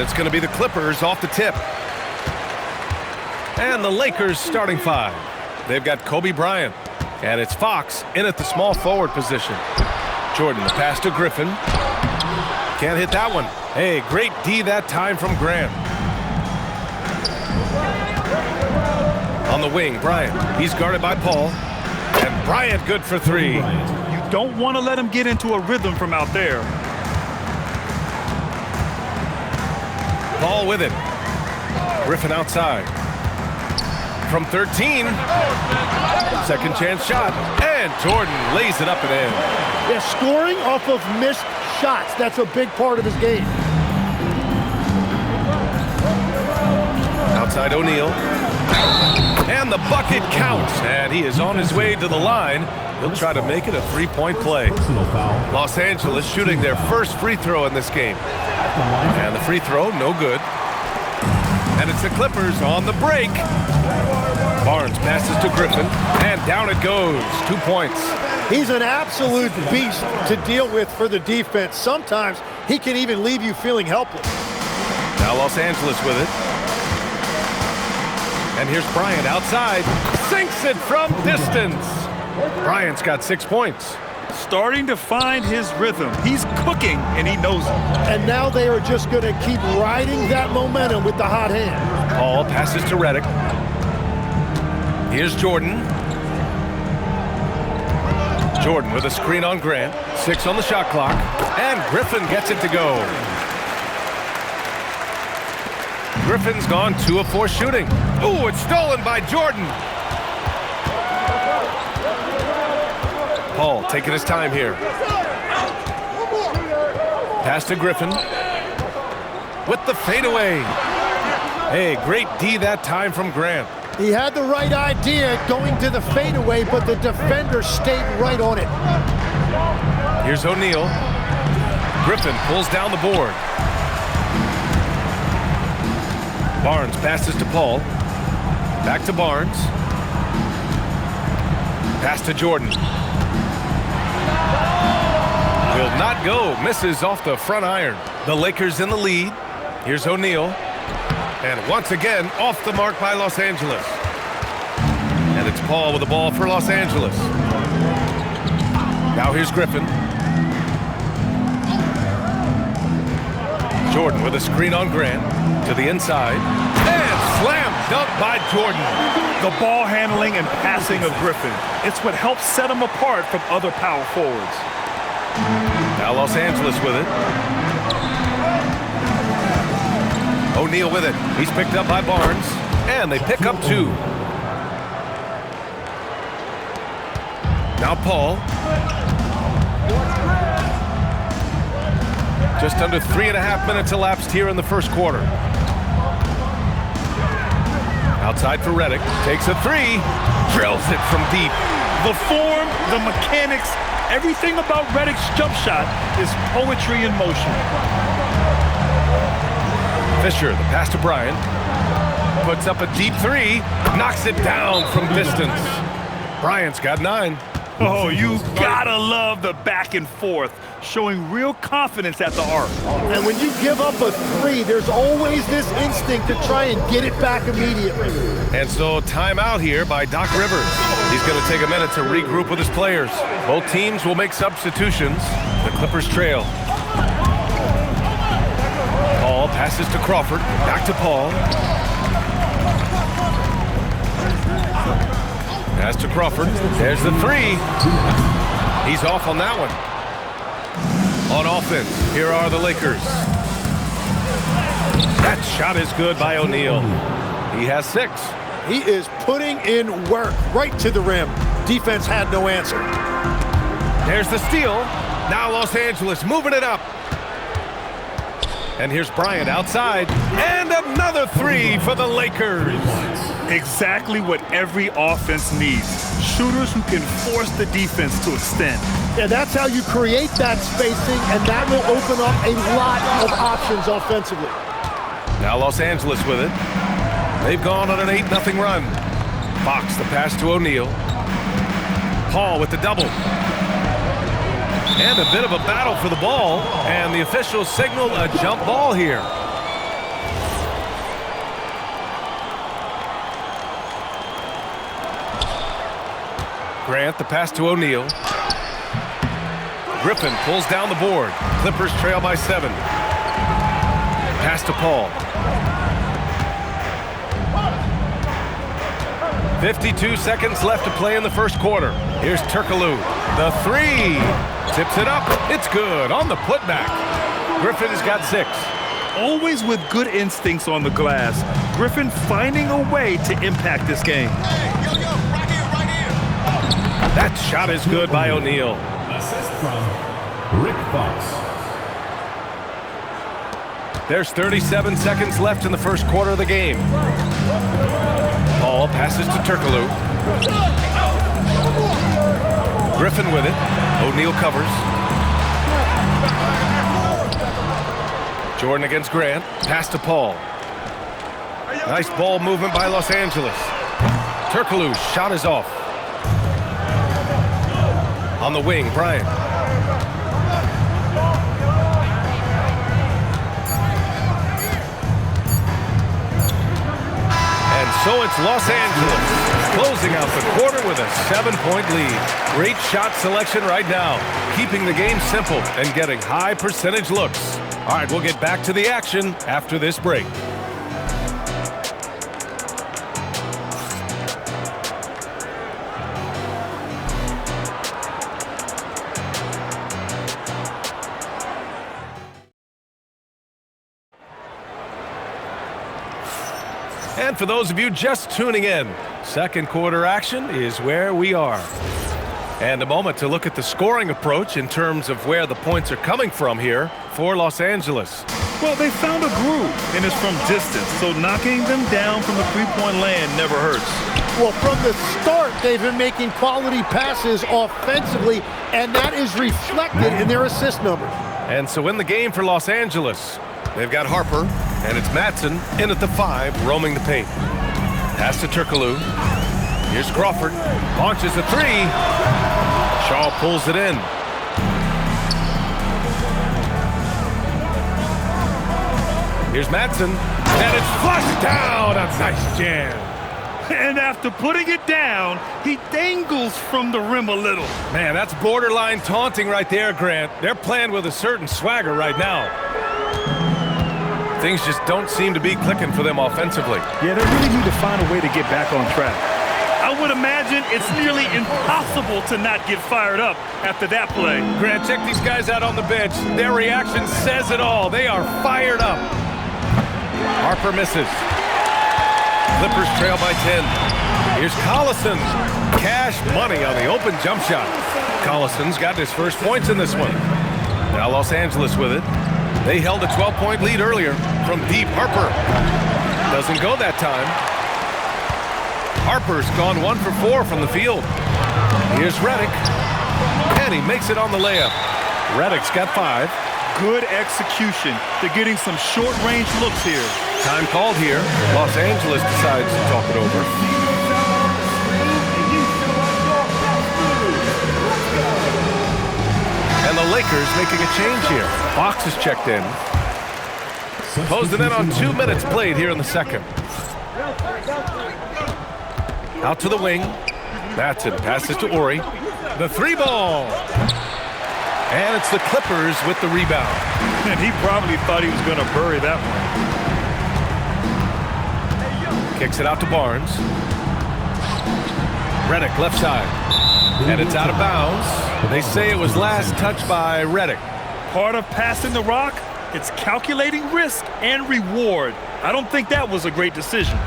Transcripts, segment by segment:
And it's going to be the Clippers off the tip. And the Lakers starting five. They've got Kobe Bryant. And it's Fox in at the small forward position. Jordan, the pass to Griffin. Can't hit that one. Hey, great D that time from Grant. On the wing, Bryant. He's guarded by Paul. And Bryant good for three. You don't want to let him get into a rhythm from out there. Paul with it. Griffin outside. From 13. Second chance shot. And Jordan lays it up and in. Yeah, scoring off of missed shots. That's a big part of his game. Outside O'Neal. And the bucket counts. And he is on his way to the line. He'll try to make it a three-point play. Los Angeles shooting their first free throw in this game. And the free throw, no good. And it's the Clippers on the break. Barnes passes to Griffin, and down it goes. 2 points. He's an absolute beast to deal with for the defense. Sometimes he can even leave you feeling helpless. Now Los Angeles with it. And here's Bryant outside. Sinks it from distance. Bryant's got 6 points. Starting to find his rhythm. He's cooking, and he knows it. And now they are just going to keep riding that momentum with the hot hand. Paul passes to Redick. Here's Jordan. Jordan with a screen on Grant. 6 on the shot clock. And Griffin gets it to go. Griffin's gone 2 of 4 shooting. Ooh, it's stolen by Jordan. Paul taking his time here. Pass to Griffin. With the fadeaway. Hey, great D that time from Grant. He had the right idea going to the fadeaway, but the defender stayed right on it. Here's O'Neal. Griffin pulls down the board. Barnes passes to Paul. Back to Barnes. Pass to Jordan. Will not go. Misses off the front iron. The Lakers in the lead. Here's O'Neal. And once again, off the mark by Los Angeles. And it's Paul with the ball for Los Angeles. Now here's Griffin. Jordan with a screen on Grant. To the inside. And slam dunk by Jordan. The ball handling and passing of Griffin. It's what helps set him apart from other power forwards. Now Los Angeles with it. O'Neal with it. He's picked up by Barnes. And they pick up 2. Now Paul. Just under 3.5 minutes elapsed here in the first quarter. Outside for Redick. Takes a 3. Drills it from deep. The form, the mechanics, everything about Redick's jump shot is poetry in motion. Fisher, the pass to Bryant. Puts up a deep 3. Knocks it down from distance. Bryant's got 9. Oh, you gotta love the back and forth, showing real confidence at the arc. And when you give up a 3, there's always this instinct to try and get it back immediately. And so timeout here by Doc Rivers. He's going to take a minute to regroup with his players. Both teams will make substitutions. The Clippers trail. Paul passes to Crawford. Back to Paul. Pass to Crawford. There's the 3. He's off on that one. On offense, here are the Lakers. That shot is good by O'Neal. He has 6. He is putting in work right to the rim. Defense had no answer. There's the steal. Now Los Angeles moving it up. And here's Bryant outside. And another 3 for the Lakers. Exactly what every offense needs. Shooters who can force the defense to extend. Yeah, that's how you create that spacing, and that will open up a lot of options offensively. Now Los Angeles with it. They've gone on an 8-0 run. Fox the pass to O'Neal. Paul with the double. And a bit of a battle for the ball, and the officials signal a jump ball here. Grant, the pass to O'Neal. Griffin pulls down the board. Clippers trail by 7. Pass to Paul. 52 seconds left to play in the first quarter. Here's Turkoglu. The 3. Tips it up. It's good on the putback. Griffin has got 6. Always with good instincts on the glass. Griffin finding a way to impact this game. That shot is good by O'Neal. Assist from Rick Fox. There's 37 seconds left in the first quarter of the game. Paul passes to Turkoglu. Griffin with it. O'Neal covers. Jordan against Grant. Pass to Paul. Nice ball movement by Los Angeles. Turkoglu's shot is off. On the wing, Bryant. And so it's Los Angeles closing out the quarter with a 7-point lead. Great shot selection right now, keeping the game simple and getting high percentage looks. All right, we'll get back to the action after this break. And for those of you just tuning in, second quarter action is where we are. And a moment to look at the scoring approach in terms of where the points are coming from here for Los Angeles. Well, they found a groove, and it's from distance, so knocking them down from the three-point land never hurts. Well, from the start, they've been making quality passes offensively, and that is reflected in their assist numbers. And so in the game for Los Angeles, they've got Harper, and it's Matson in at the 5, roaming the paint. Pass to Turkoglu. Here's Crawford. Launches a 3. Shaw pulls it in. Here's Matson. And it's flushed down. A nice jam. And after putting it down, he dangles from the rim a little. Man, that's borderline taunting right there, Grant. They're playing with a certain swagger right now. Things just don't seem to be clicking for them offensively. Yeah, they really need to find a way to get back on track. I would imagine it's nearly impossible to not get fired up after that play. Grant, check these guys out on the bench. Their reaction says it all. They are fired up. Harper misses. Clippers trail by 10. Here's Collison. Cash money on the open jump shot. Collison's got his first points in this one. Now Los Angeles with it. They held a 12-point lead earlier from deep. Harper doesn't go that time. Harper's gone 1 for 4 from the field. Here's Redick, and he makes it on the layup. Redick's got 5. Good execution. They're getting some short-range looks here. Time called here. Los Angeles decides to talk it over. And the Lakers making a change here. Fox is checked in. Closing in on 2 minutes played here in the second. Out to the wing. Matson passes to Ori. The 3-ball. And it's the Clippers with the rebound. And he probably thought he was going to bury that one. Kicks it out to Barnes. Redick left side. And it's out of bounds. They say it was last touched by Redick. Part of passing the rock, it's calculating risk and reward. I don't think that was a great decision.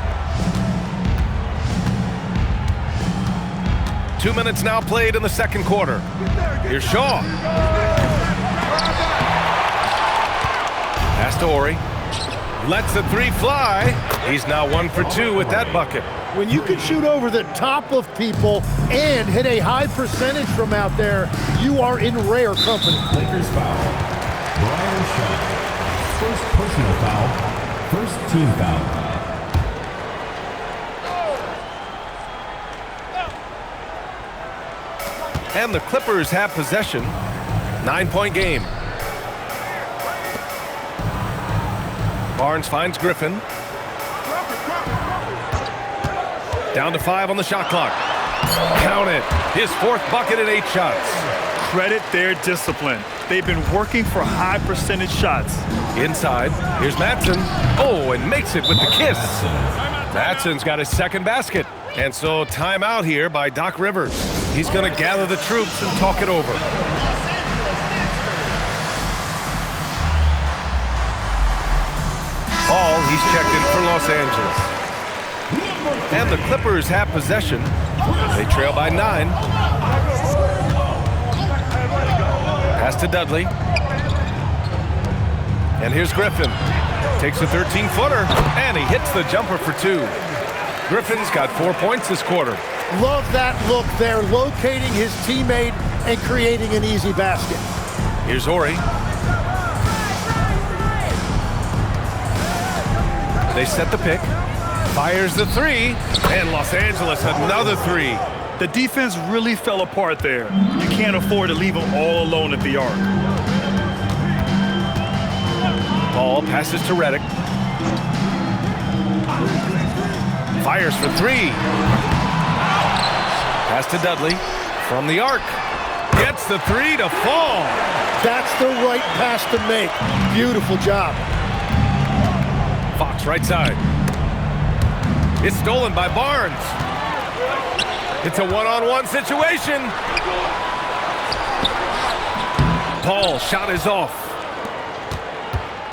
2 minutes now played in the second quarter. Here's Shaw. Pass to Ori. Lets the 3 fly. He's now 1 for 2 with that bucket. When you can shoot over the top of people and hit a high percentage from out there, you are in rare company. Lakers foul. Brian Shaw. First personal foul. First team foul. And the Clippers have possession. 9-point game. Barnes finds Griffin. Down to 5 on the shot clock. Count it. His fourth bucket in 8 shots. Credit their discipline. They've been working for high percentage shots. Inside, here's Madsen. Oh, and makes it with the kiss. Madsen's got his second basket. And so timeout here by Doc Rivers. He's going to gather the troops and talk it over. Paul, he's checked in for Los Angeles. And the Clippers have possession. They trail by 9. Pass to Dudley. And here's Griffin. Takes a 13-footer, and he hits the jumper for 2. Griffin's got 4 points this quarter. Love that look there, locating his teammate and creating an easy basket. Here's Horry. They set the pick. Fires the 3, and Los Angeles another 3. The defense really fell apart there. You can't afford to leave them all alone at the arc. Ball passes to Redick. Fires for 3. Pass to Dudley from the arc. Gets the 3 to fall. That's the right pass to make. Beautiful job. Fox right side. It's stolen by Barnes. It's a one-on-one situation. Paul, shot is off.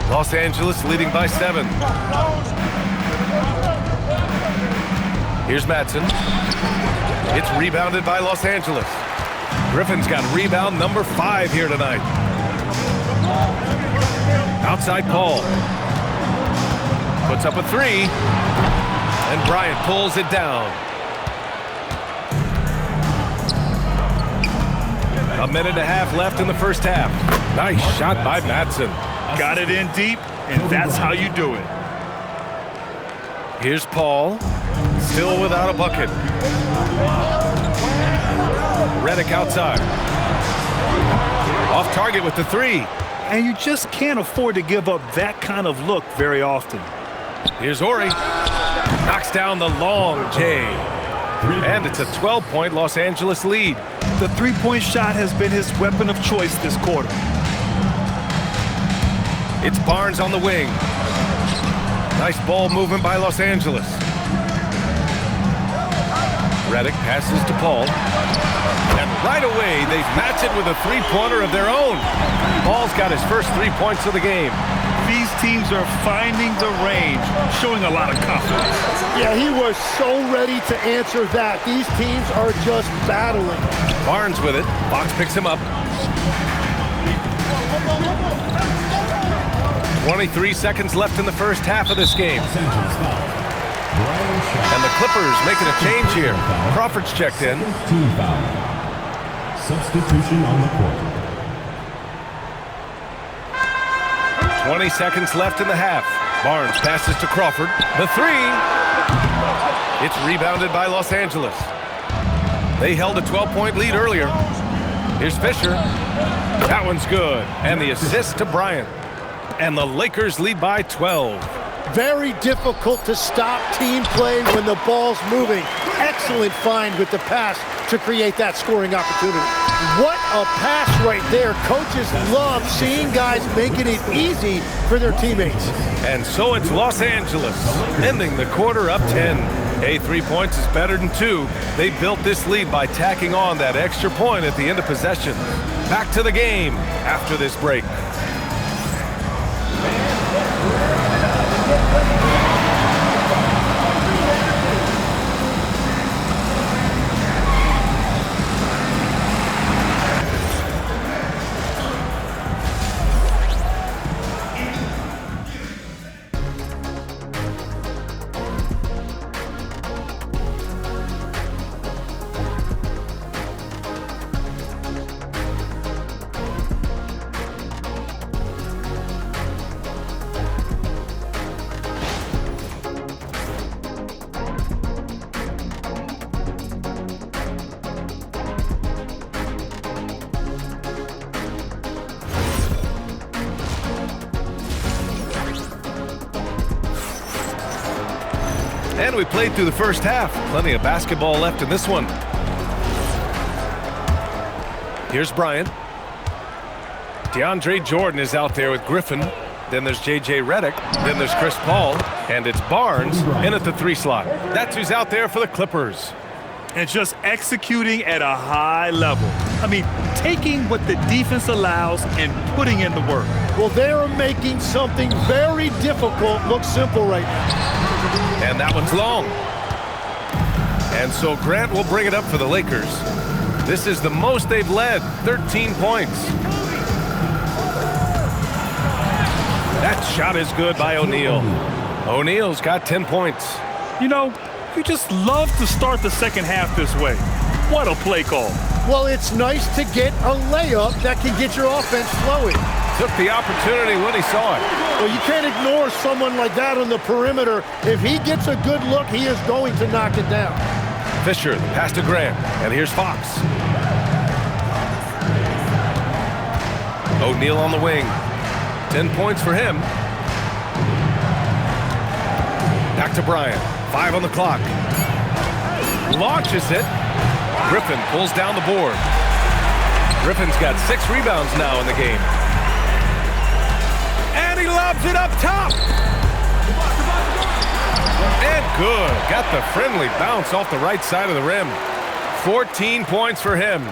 Los Angeles leading by 7. Here's Madsen. It's rebounded by Los Angeles. Griffin's got rebound number 5 here tonight. Outside Paul. Puts up a 3. And Bryant pulls it down. A minute and a half left in the first half. Nice shot by Madsen. Got it in deep, and that's how you do it. Here's Paul. Still without a bucket. Redick outside. Off target with the 3. And you just can't afford to give up that kind of look very often. Here's Horry. Knocks down the long J. And it's a 12-point Los Angeles lead. The three-point shot has been his weapon of choice this quarter. It's Barnes on the wing. Nice ball movement by Los Angeles. Redick passes to Paul. And right away, they match it with a three-pointer of their own. Paul's got his first 3 points of the game. These teams are finding the range, showing a lot of confidence. Yeah, he was so ready to answer that. These teams are just battling. Barnes with it. Fox picks him up. 23 seconds left in the first half of this game. And the Clippers making a change here. Crawford's checked in. Team foul. Substitution on the court. 20 seconds left in the half. Barnes passes to Crawford. The 3. It's rebounded by Los Angeles. They held a 12-point lead earlier. Here's Fisher. That one's good. And the assist to Bryant. And the Lakers lead by 12. Very difficult to stop team play when the ball's moving. Excellent find with the pass to create that scoring opportunity. What a pass right there. Coaches love seeing guys making it easy for their teammates. And so it's Los Angeles, ending the quarter up 10. Hey, 3 points is better than 2. They built this lead by tacking on that extra point at the end of possession. Back to the game after this break. And we played through the first half. Plenty of basketball left in this one. Here's Bryant. DeAndre Jordan is out there with Griffin. Then there's J.J. Redick. Then there's Chris Paul. And it's Barnes in at the 3 slot. That's who's out there for the Clippers. And just executing at a high level. I mean, taking what the defense allows and putting in the work. Well, they're making something very difficult look simple right now. And that one's long. And so Grant will bring it up for the Lakers. This is the most they've led, 13 points. That shot is good by O'Neal. O'Neal's got 10 points. You know, you just love to start the second half this way. What a play call. Well, it's nice to get a layup that can get your offense flowing. Took the opportunity when he saw it. Well, you can't ignore someone like that on the perimeter. If he gets a good look, he is going to knock it down. Fisher, pass to Grant, and here's Fox. O'Neal on the wing. 10 points for him. Back to Bryant. 5 on the clock. Launches it. Griffin pulls down the board. Griffin's got 6 rebounds now in the game. And he lobs it up top. And good. Got the friendly bounce off the right side of the rim. 14 points for him.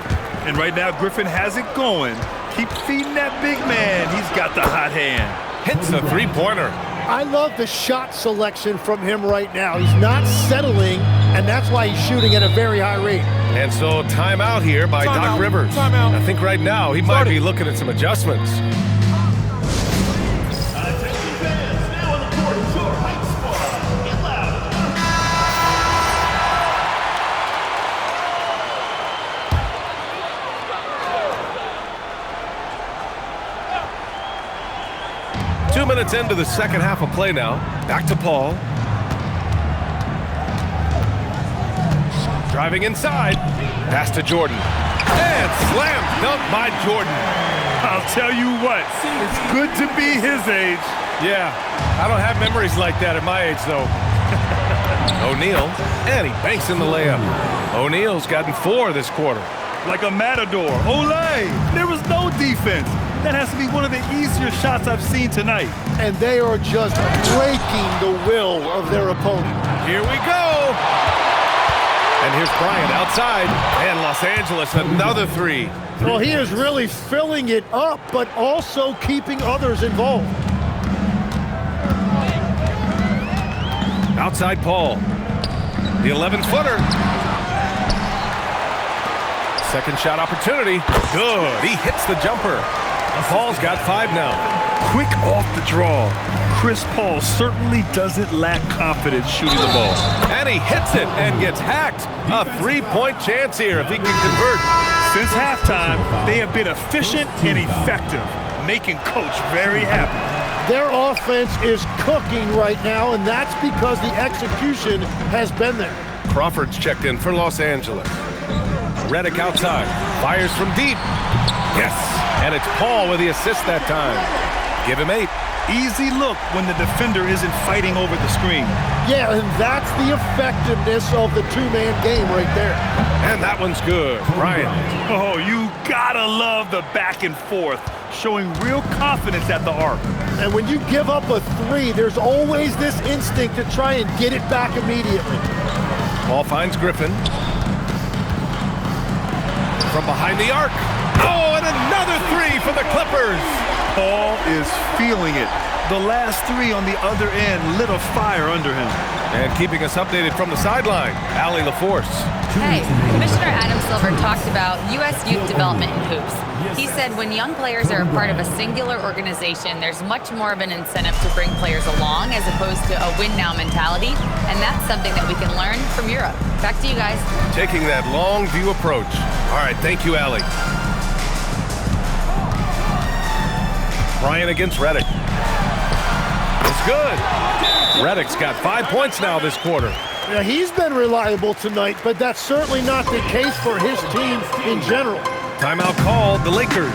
And right now, Griffin has it going. Keep feeding that big man. He's got the hot hand. Hits the 3-pointer. I love the shot selection from him right now. He's not settling, and that's why he's shooting at a very high rate. And so timeout here by Doc Rivers. I think right now he might be looking at some adjustments. Minutes into the second half of play now. Back to Paul. Driving inside. Pass to Jordan. And slam dunk by Jordan. I'll tell you what, it's good to be his age. Yeah, I don't have memories like that at my age, though. O'Neal, and he banks in the layup. O'Neal's gotten 4 this quarter. Like a matador. Olay! There was no defense. That has to be one of the easier shots I've seen tonight. And they are just breaking the will of their opponent. Here we go. And here's Bryant outside. And Los Angeles, another 3. Well, he is really filling it up, but also keeping others involved. Outside Paul. The 11-footer. Second shot opportunity. Good. He hits the jumper. Paul's got 5 now. Quick off the draw. Chris Paul certainly doesn't lack confidence shooting the ball. And he hits it and gets hacked. A 3-point chance here if he can convert. Since halftime, they have been efficient and effective, making Coach very happy. Their offense is cooking right now, and that's because the execution has been there. Crawford's checked in for Los Angeles. Redick outside. Fires from deep. Yes. And it's Paul with the assist that time. Give him 8. Easy look when the defender isn't fighting over the screen. Yeah, and that's the effectiveness of the 2-man game right there. And that one's good. Bryant. Oh, you gotta love the back and forth, showing real confidence at the arc. And when you give up a 3, there's always this instinct to try and get it back immediately. Paul finds Griffin. From behind the arc. Oh, and another 3 for the Clippers. Paul is feeling it. The last 3 on the other end lit a fire under him. And keeping us updated from the sideline, Allie LaForce. Hey, Commissioner Adam Silver talked about U.S. youth development in hoops. He said when young players are a part of a singular organization, there's much more of an incentive to bring players along as opposed to a win-now mentality, and that's something that we can learn from Europe. Back to you guys. Taking that long view approach. All right, thank you, Allie. Bryant against Redick. It's good. Redick's got 5 points now this quarter. Yeah, he's been reliable tonight, but that's certainly not the case for his team in general. Timeout called, the Lakers.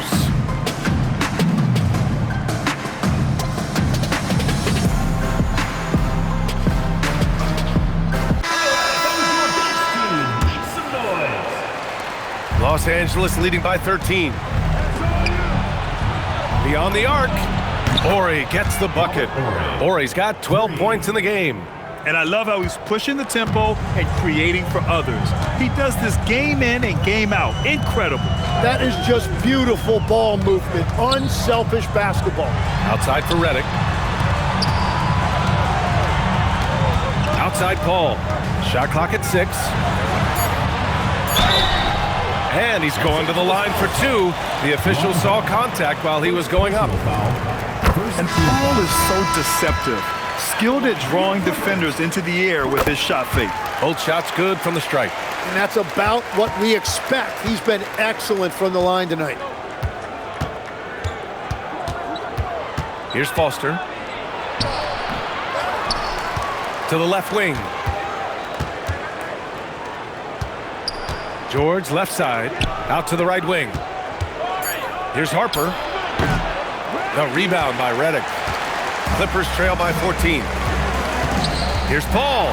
Los Los Angeles leading by 13. Beyond the arc. Horry gets the bucket. Horry's got 12 points in the game. And I love how he's pushing the tempo and creating for others. He does this game in and game out. Incredible. That is just beautiful ball movement. Unselfish basketball. Outside for Redick. Outside Paul. Shot clock at 6. And he's going to the line for 2. The official saw contact while he was going up. And Paul is so deceptive. Skilled at drawing defenders into the air with his shot fake. Both shots good from the stripe. And that's about what we expect. He's been excellent from the line tonight. Here's Foster. To the left wing. George left side. Out to the right wing. Here's Harper. The rebound by Redick. Clippers trail by 14. Here's Paul.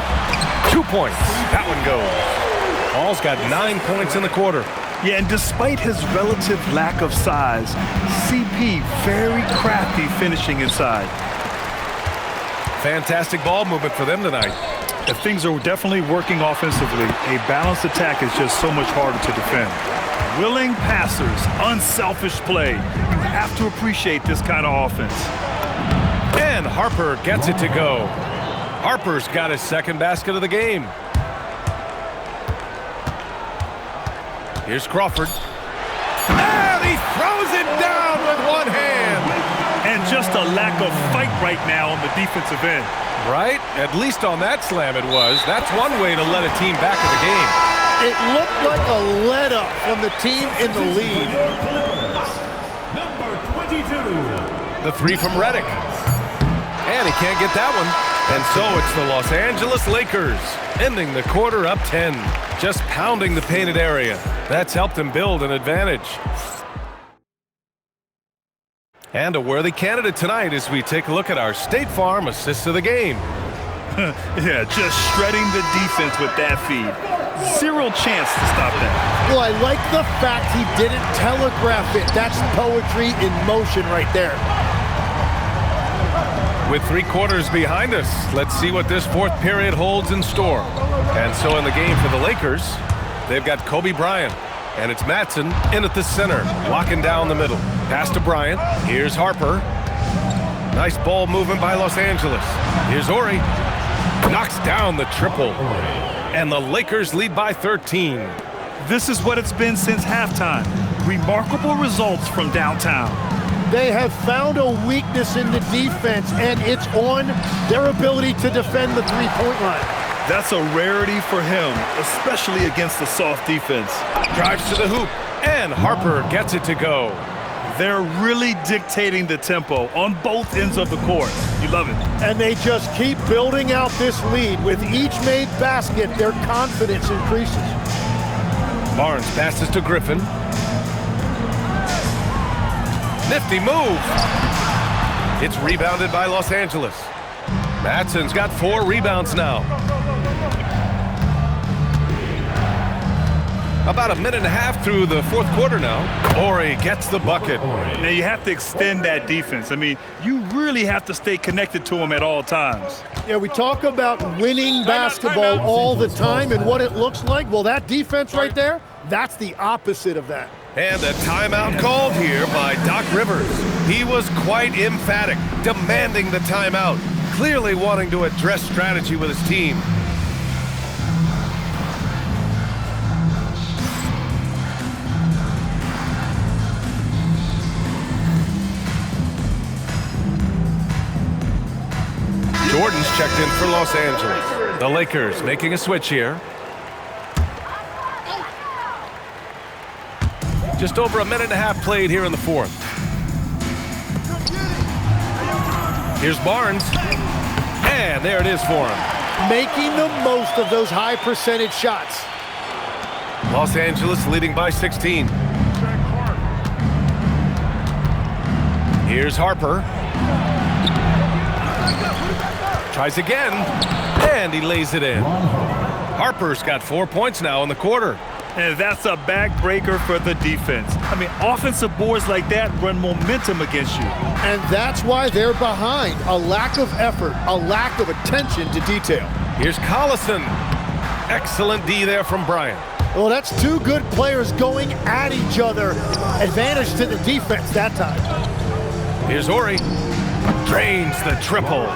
2 points. That one goes. Paul's got 9 points in the quarter. Yeah, and despite his relative lack of size, CP very crafty finishing inside. Fantastic ball movement for them tonight. If things are definitely working offensively, a balanced attack is just so much harder to defend. Willing passers, unselfish play. You have to appreciate this kind of offense. And Harper gets it to go. Harper's got his second basket of the game. Here's Crawford. And he throws it down with one hand. And just a lack of fight right now on the defensive end. Right? At least on that slam it was. That's one way to let a team back in the game. It looked like a let-up from the team in the lead. Number 22. The 3 from Redick. And he can't get that one. And so it's the Los Angeles Lakers ending the quarter up 10. Just pounding the painted area. That's helped them build an advantage. And a worthy candidate tonight as we take a look at our State Farm assists of the game. Yeah, just shredding the defense with that feed. Zero chance to stop that. Well, I like the fact he didn't telegraph it. That's poetry in motion right there. With 3 quarters behind us, let's see what this fourth period holds in store. And so in the game for the Lakers, they've got Kobe Bryant. And it's Matson in at the center, locking down the middle. Pass to Bryant. Here's Harper. Nice ball movement by Los Angeles. Here's Horry. Knocks down the triple. And the Lakers lead by 13. This is what it's been since halftime. Remarkable results from downtown. They have found a weakness in the defense, and it's on their ability to defend the three-point line. That's a rarity for him, especially against the soft defense. Drives to the hoop, and Harper gets it to go. They're really dictating the tempo on both ends of the court. You love it. And they just keep building out this lead. With each made basket, their confidence increases. Barnes passes to Griffin. Nifty move. It's rebounded by Los Angeles. Matson's got 4 rebounds now. About a minute and a half through the fourth quarter now. Horry gets the bucket. Now you have to extend that defense. I mean, you really have to stay connected to them at all times. Yeah, we talk about winning basketball all the time and what it looks like. Well, that defense right there, that's the opposite of that. And a timeout called here by Doc Rivers. He was quite emphatic, demanding the timeout, clearly wanting to address strategy with his team. Jordan's checked in for Los Angeles. The Lakers making a switch here. Just over a minute and a half played here in the fourth. Here's Barnes. And there it is for him. Making the most of those high percentage shots. Los Angeles leading by 16. Here's Harper. Tries again. And he lays it in. Harper's got 4 points now in the quarter. And that's a backbreaker for the defense. I mean, offensive boards like that run momentum against you. And that's why they're behind. A lack of effort, a lack of attention to detail. Here's Collison. Excellent D there from Bryant. Well, that's two good players going at each other. Advantage to the defense that time. Here's Horry. Drains the triple.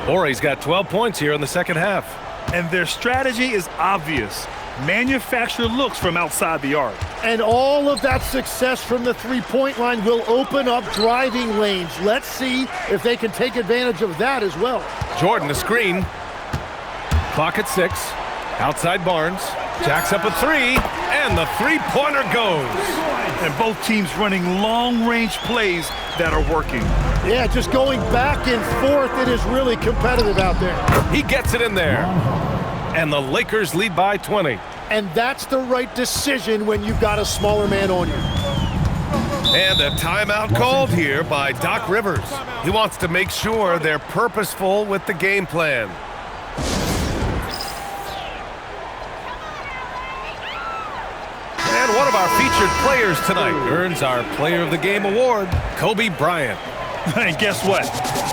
Horry's got 12 points here in the second half. And their strategy is obvious. Manufacture looks from outside the arc. And all of that success from the three-point line will open up driving lanes. Let's see if they can take advantage of that as well. Jordan, the screen. Clock at 6. Outside Barnes. Jacks up a three, and the three-pointer goes. And both teams running long-range plays that are working. Yeah, just going back and forth. It is really competitive out there. He gets it in there. And the Lakers lead by 20. And that's the right decision when you've got a smaller man on you. And a timeout called here by Doc Rivers. He wants to make sure they're purposeful with the game plan. And one of our featured players tonight earns our Player of the Game award, Kobe Bryant. And guess what?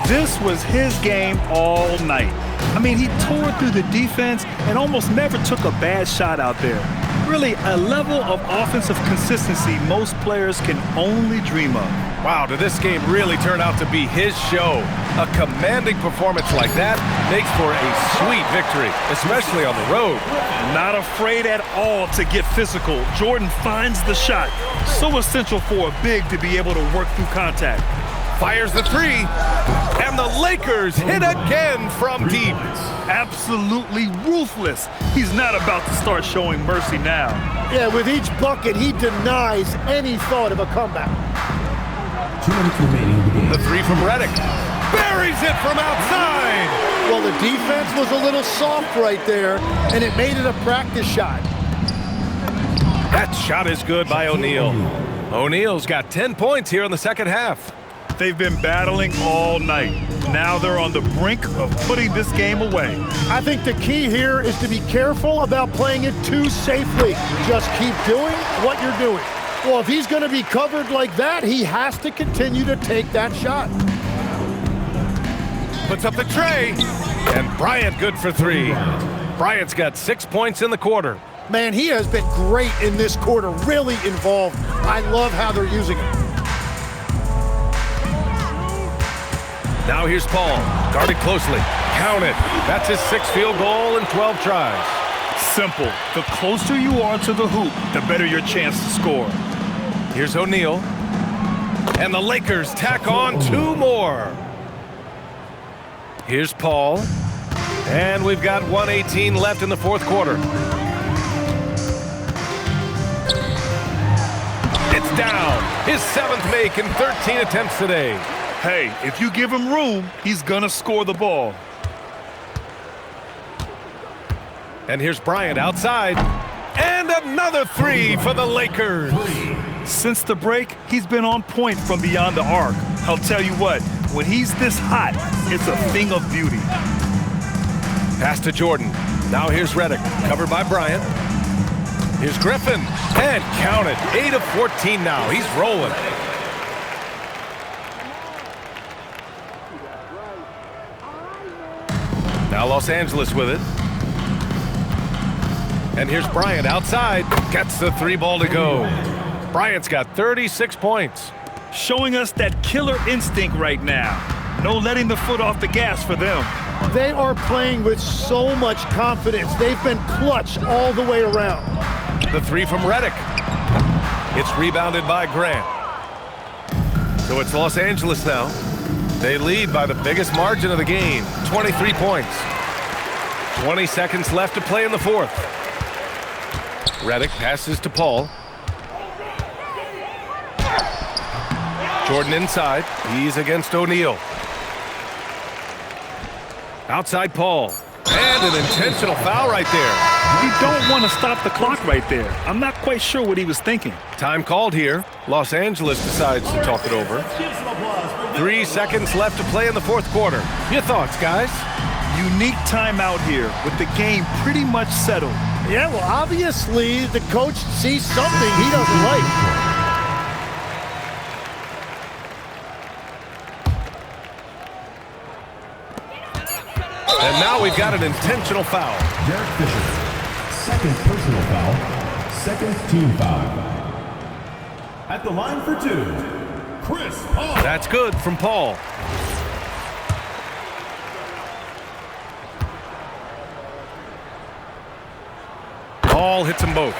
This was his game all night. I mean, he tore through the defense and almost never took a bad shot out there. Really, a level of offensive consistency most players can only dream of. Wow, did this game really turn out to be his show? A commanding performance like that makes for a sweet victory, especially on the road. Not afraid at all to get physical. Jordan finds the shot. So essential for a big to be able to work through contact. Fires the three, and the Lakers hit again from deep. Absolutely ruthless. He's not about to start showing mercy now. Yeah, with each bucket, he denies any thought of a comeback. 2 minutes remaining in the game. The three from Redick. Buries it from outside. Well, the defense was a little soft right there, and it made it a practice shot. That shot is good by O'Neal. O'Neal's got 10 points here in the second half. They've been battling all night. Now they're on the brink of putting this game away. I think the key here is to be careful about playing it too safely. Just keep doing what you're doing. Well, if he's going to be covered like that, he has to continue to take that shot. Puts up the tray, and Bryant good for three. Bryant's got 6 points in the quarter. Man, he has been great in this quarter, really involved. I love how they're using him. Now here's Paul, guarded closely. Count it. That's his 6th field goal in 12 tries. Simple. The closer you are to the hoop, the better your chance to score. Here's O'Neal. And the Lakers tack on 2 more. Here's Paul. And we've got 1:18 left in the fourth quarter. It's down. His 7th make in 13 attempts today. Hey, if you give him room, he's gonna score the ball. And here's Bryant outside. And another three for the Lakers. Since the break, he's been on point from beyond the arc. I'll tell you what, when he's this hot, it's a thing of beauty. Pass to Jordan. Now here's Redick, covered by Bryant. Here's Griffin. And count it. 8 of 14 now. He's rolling. Now Los Angeles with it. And here's Bryant outside. Gets the 3 ball to go. Bryant's got 36 points. Showing us that killer instinct right now. No letting the foot off the gas for them. They are playing with so much confidence. They've been clutch all the way around. The 3 from Redick. It's rebounded by Grant. So it's Los Angeles now. They lead by the biggest margin of the game, 23 points. 20 seconds left to play in the fourth. Redick passes to Paul. Jordan inside. He's against O'Neal. Outside Paul. And an intentional foul right there. You don't want to stop the clock right there. I'm not quite sure what he was thinking. Time called here. Los Angeles decides to talk it over. 3 seconds left to play in the fourth quarter. Your thoughts, guys? Unique timeout here with the game pretty much settled. Yeah, well, obviously the coach sees something he doesn't like. And now we've got an intentional foul. Derek Fisher, second personal foul, second team foul. At the line for two, Chris Paul. That's good from Paul. Paul hits them both.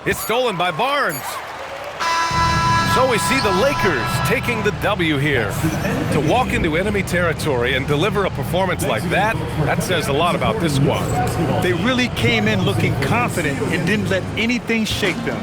It's stolen by Barnes. So we see the Lakers taking the W here. To walk into enemy territory and deliver a performance like that, that says a lot about this squad. They really came in looking confident and didn't let anything shake them.